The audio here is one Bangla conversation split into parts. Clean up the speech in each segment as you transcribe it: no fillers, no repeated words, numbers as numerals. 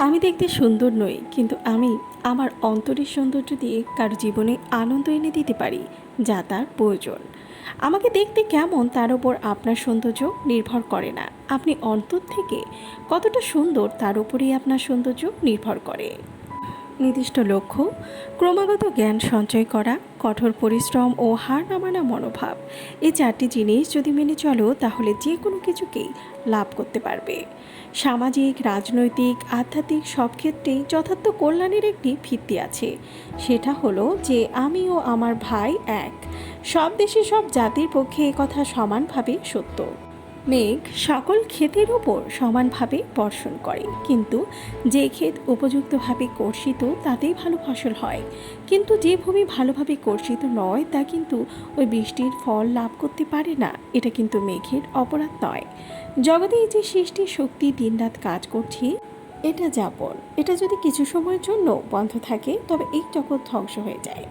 আমি দেখতে সুন্দর নই, কিন্তু আমি আমার অন্তরের সৌন্দর্য দিয়ে কারো জীবনে আনন্দ এনে দিতে পারি, যা তার প্রয়োজন। আমাকে দেখতে কেমন তার উপর আপনার সৌন্দর্য নির্ভর করে না। আপনি অন্তর থেকে কতটা সুন্দর তার উপরেই আপনার সৌন্দর্য নির্ভর করে। নির্দিষ্ট লক্ষ্য, ক্রমাগত জ্ঞান সঞ্চয় করা, কঠোর পরিশ্রম ও হার না মানা মনোভাব, এই চারটি জিনিস যদি মেনে চলো তাহলে যে কোনো কিছুকেই লাভ করতে পারবে। সামাজিক, রাজনৈতিক, আধ্যাত্মিক সব ক্ষেত্রেই যথার্থ কল্যাণের একটি ভিত্তি আছে। সেটা হলো যে আমি ও আমার ভাই এক। সব দেশে সব জাতির পক্ষে এ কথা সমানভাবে সত্য। মেঘ সকল ক্ষেতের উপর সমানভাবে বর্ষণ করে, কিন্তু যে ক্ষেত উপযুক্তভাবে কর্ষিত তাতেই ভালো ফসল হয়। কিন্তু যে ভূমি ভালোভাবে কর্ষিত নয় তা কিন্তু ওই বৃষ্টির ফল লাভ করতে পারে না। এটা কিন্তু মেঘের অপরাধ নয়। জগতে এই যে সৃষ্টি শক্তি দিনরাত কাজ করছে, এটা যাপন। এটা যদি কিছু সময়ের জন্য বন্ধ থাকে তবে এই জগৎ ধ্বংস হয়ে যায়।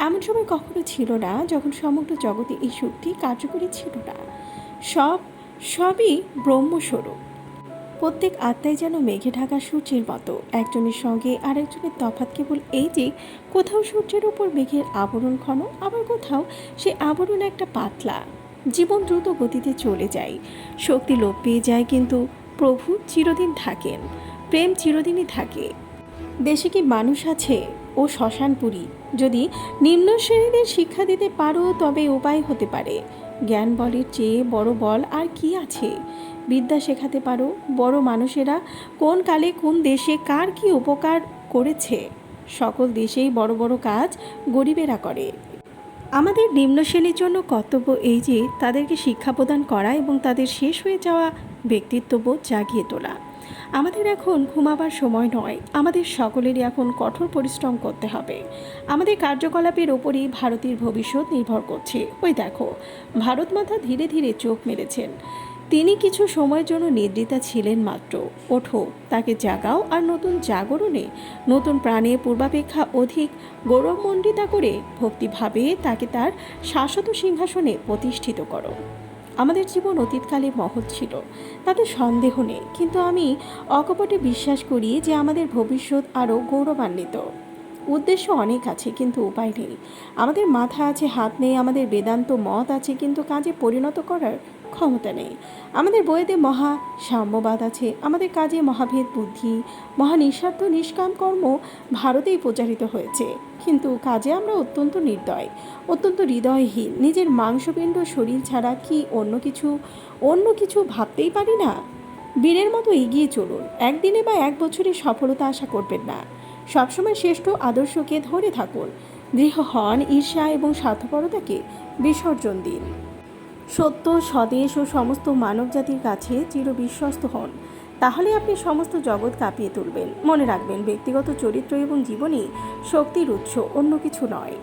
এমন সময় কখনো ছিল না যখন সমগ্র জগতে এই শক্তি কার্যকরী ছিল না। সব সবই ব্রহ্মস্বরূপ। প্রত্যেক আত্মাই যেন মেঘে ঢাকা সূর্যের মতো। একজনের সঙ্গে আরেকজনের তফাৎ কেবল এই যে কোথাও সূর্যের উপর মেঘের আবরণ ঘন, আবার কোথাও সে আবরণ একটা পাতলা। জীবন দ্রুত গতিতে চলে যায়, শক্তি লোপ পেয়ে যায়, কিন্তু প্রভু চিরদিন থাকেন, প্রেম চিরদিনই থাকে। দেশে কি মানুষ আছে ও শ্মশানপুরী? যদি নিম্ন শ্রেণীদের শিক্ষা দিতে পারো তবে উপায় হতে পারে। জ্ঞান বলের চেয়ে বড় বল আর কি আছে? বিদ্যা শেখাতে পারো। বড় মানুষেরা কোন কালে কোন দেশে কার কি উপকার করেছে। সকল দেশেই বড় বড় কাজ গরিবেরা করে। আমাদের নিম্ন শ্রেণীর জন্য কর্তব্য এই যে তাদেরকে শিক্ষা প্রদান করা এবং তাদের শেষ হয়ে যাওয়া ব্যক্তিত্ববোধ জাগিয়ে তোলা। আমাদের এখন ঘুমাবার সময় নয়, আমাদের সকলেরই এখন কঠোর পরিশ্রম করতে হবে। আমাদের কার্যকলাপের ওপরই ভারতের ভবিষ্যৎ নির্ভর করছে। ওই দেখো, ভারত মাতা ধীরে ধীরে চোখ মেলেছেন। তিনি কিছু সময়ের জন্য নিদ্রিতা ছিলেন মাত্র। ওঠো, তাকে জাগাও, আর নতুন জাগরণে নতুন প্রাণে পূর্বাপেক্ষা অধিক গৌরবমণ্ডিতা করে ভক্তিভাবে তাকে তার শাশ্বত সিংহাসনে প্রতিষ্ঠিত করো। আমাদের জীবন অতীতকালে মহৎ ছিল, তাতে সন্দেহ নেই, কিন্তু আমি অকপটে বিশ্বাস করি যে আমাদের ভবিষ্যৎ আরও গৌরবান্বিত। উদ্দেশ্য অনেক আছে, কিন্তু উপায় নেই। আমাদের মাথা আছে, হাত নেই। আমাদের বেদান্ত মত আছে, কিন্তু কাজে পরিণত করার ক্ষমতা নেই। আমাদের বইয়েতে মহা সাম্যবাদ আছে, আমাদের কাজে মহাভেদ বুদ্ধি। মহা নিঃস্বার্থ নিষ্কাম কর্ম ভারতেই প্রচারিত হয়েছে, কিন্তু কাজে আমরা অত্যন্ত নির্দয়, অত্যন্ত হৃদয়হীন। নিজের মাংসপিণ্ড শরীর ছাড়া কি অন্য কিছু ভাবতেই পারি না। বীরের মতো এগিয়ে চলুন। একদিনে বা এক বছরে সফলতা আশা করবেন না। সবসময় শ্রেষ্ঠ আদর্শকে ধরে থাকুন। দৃঢ় হন, ঈর্ষা এবং স্বার্থপরতাকে বিসর্জন দিন। সত্য, স্বদেশ ও সমস্ত মানবজাতির কাছে চিরবিশ্বস্ত হন। তাহলে আপনি সমস্ত জগৎ কাঁপিয়ে তুলবেন। মনে রাখবেন, ব্যক্তিগত চরিত্র এবং জীবনই শক্তির উৎস, অন্য কিছু নয়।